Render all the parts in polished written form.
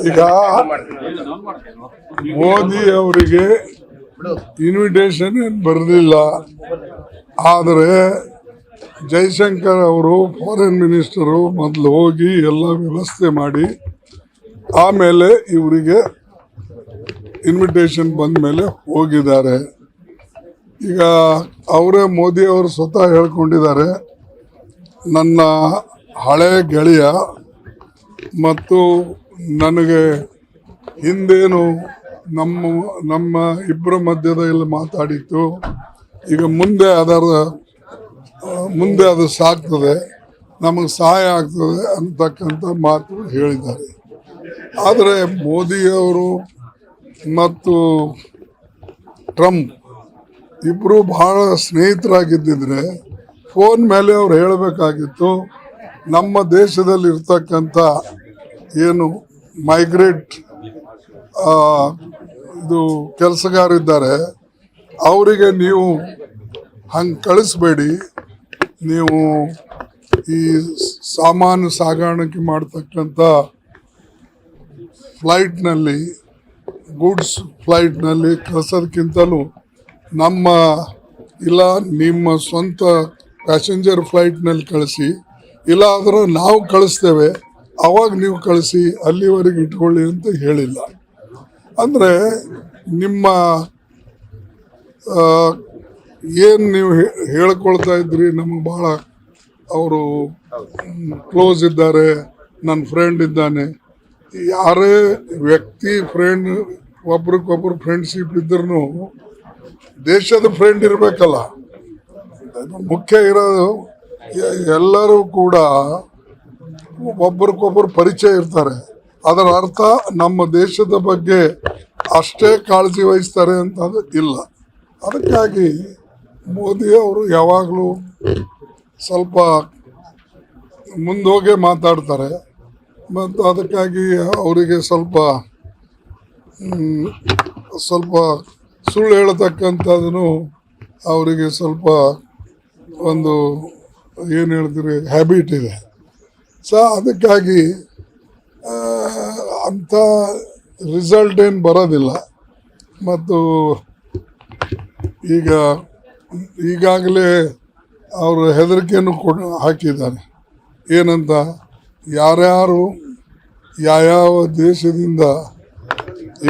ಈಗ ಮೋದಿ ಅವರಿಗೆ ಇನ್ವಿಟೇಷನ್ ಬರಲಿಲ್ಲ, ಆದರೆ ಜೈಶಂಕರ್ ಅವರು ಫಾರಿನ್ ಮಿನಿಸ್ಟರು ಮೊದಲು ಹೋಗಿ ಎಲ್ಲ ವ್ಯವಸ್ಥೆ ಮಾಡಿ ಆಮೇಲೆ ಇವರಿಗೆ ಇನ್ವಿಟೇಷನ್ ಬಂದ ಮೇಲೆ ಹೋಗಿದ್ದಾರೆ. ಈಗ ಅವರೇ ಮೋದಿ ಅವರು ಸ್ವತಃ ಹೇಳ್ಕೊಂಡಿದ್ದಾರೆ, ನನ್ನ ಹಳೆ ಗೆಳೆಯ ಮತ್ತು ನನಗೆ ಹಿಂದೇನು ನಮ್ಮ ಇಬ್ಬರ ಮಧ್ಯದಲ್ಲಿ ಮಾತಾಡಿತ್ತು, ಈಗ ಮುಂದೆ ಅದು ಸಾಗ್ತದೆ, ನಮಗೆ ಸಹಾಯ ಆಗ್ತದೆ ಅಂತಕ್ಕಂಥ ಮಾತು ಹೇಳಿದ್ದಾರೆ. ಆದರೆ ಮೋದಿಯವರು ಮತ್ತು ಟ್ರಂಪ್ ಇಬ್ಬರು ಬಹಳ ಸ್ನೇಹಿತರಾಗಿದ್ದಿದ್ರೆ ಫೋನ್ ಮೇಲೆ ಅವ್ರು ಹೇಳಬೇಕಾಗಿತ್ತು, ನಮ್ಮ ದೇಶದಲ್ಲಿ ಇರ್ತಕ್ಕಂಥ ಏನು ಮೈಗ್ರೇಟ್ ಇದು ಕೆಲಸಗಾರಿದ್ದಾರೆ ಅವರಿಗೆ ನೀವು ಹಂಗೆ ಕಳಿಸ್ಬೇಡಿ, ನೀವು ಈ ಸಾಮಾನು ಸಾಗಾಣಿಕೆ ಮಾಡ್ತಕ್ಕಂಥ ಫ್ಲೈಟ್ನಲ್ಲಿ ಗೂಡ್ಸ್ ಫ್ಲೈಟ್ನಲ್ಲಿ ಕಳಿಸೋದಕ್ಕಿಂತಲೂ ನಿಮ್ಮ ಸ್ವಂತ ಪ್ಯಾಸೆಂಜರ್ ಫ್ಲೈಟ್ನಲ್ಲಿ ಕಳಿಸಿ, ಇಲ್ಲ ಆದ್ರೆ ನಾವು ಕಳಿಸ್ತೇವೆ ಅವಾಗ ನೀವು ಕಳಿಸಿ, ಅಲ್ಲಿವರೆಗೆ ಇಟ್ಕೊಳ್ಳಿ ಅಂತ ಹೇಳಿಲ್ಲ. ಅಂದರೆ ನಿಮ್ಮ ಏನು ನೀವು ಹೇಳ್ಕೊಳ್ತಾ ಇದ್ರಿ, ನಮಗೆ ಭಾಳ ಅವರು ಕ್ಲೋಸ್ ಇದ್ದಾರೆ, ನನ್ನ ಫ್ರೆಂಡ್ ಇದ್ದಾನೆ, ಯಾರೇ ವ್ಯಕ್ತಿ ಫ್ರೆಂಡ್ ಒಬ್ರಿಗೊಬ್ರು ಫ್ರೆಂಡ್ಶಿಪ್ ಇದ್ರೂ ದೇಶದ ಫ್ರೆಂಡ್ ಇರಬೇಕಲ್ಲ. ಮುಖ್ಯ ಇರೋದು ಎಲ್ಲರೂ ಕೂಡ ಒಬ್ರಿಗೊಬ್ಬರು ಪರಿಚಯ ಇರ್ತಾರೆ, ಅದರ ಅರ್ಥ ನಮ್ಮ ದೇಶದ ಬಗ್ಗೆ ಅಷ್ಟೇ ಕಾಳಜಿ ವಹಿಸ್ತಾರೆ ಅಂತ ಇಲ್ಲ. ಅದಕ್ಕಾಗಿ ಮೋದಿ ಅವರು ಯಾವಾಗಲೂ ಸ್ವಲ್ಪ ಮುಂದೋಗೇ ಮಾತಾಡ್ತಾರೆ ಮತ್ತು ಅದಕ್ಕಾಗಿ ಅವರಿಗೆ ಸ್ವಲ್ಪ ಸುಳ್ಳು ಹೇಳತಕ್ಕಂಥದ್ದು ಅವರಿಗೆ ಸ್ವಲ್ಪ ಒಂದು ಏನು ಹೇಳ್ತೀರಿ ಹ್ಯಾಬಿಟ್ ಇದೆ. ಅದಕ್ಕಾಗಿ ಅಂಥ ರಿಸಲ್ಟ್ ಏನು ಬರೋದಿಲ್ಲ. ಮತ್ತು ಈಗಾಗಲೇ ಅವರು ಹೆದರಿಕೆಯನ್ನು ಹಾಕಿದ್ದಾರೆ, ಏನಂತ, ಯಾರ್ಯಾರು ಯಾವ್ಯಾವ ದೇಶದಿಂದ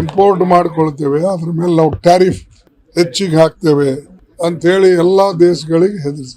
ಇಂಪೋರ್ಟ್ ಮಾಡ್ಕೊಳ್ತೇವೆ ಅದ್ರ ಮೇಲೆ ನಾವು ಟ್ಯಾರಿಫ್ ಹೆಚ್ಚಿಗೆ ಹಾಕ್ತೇವೆ ಅಂಥೇಳಿ ಎಲ್ಲ ದೇಶಗಳಿಗೆ ಹೆದರಿಸಿ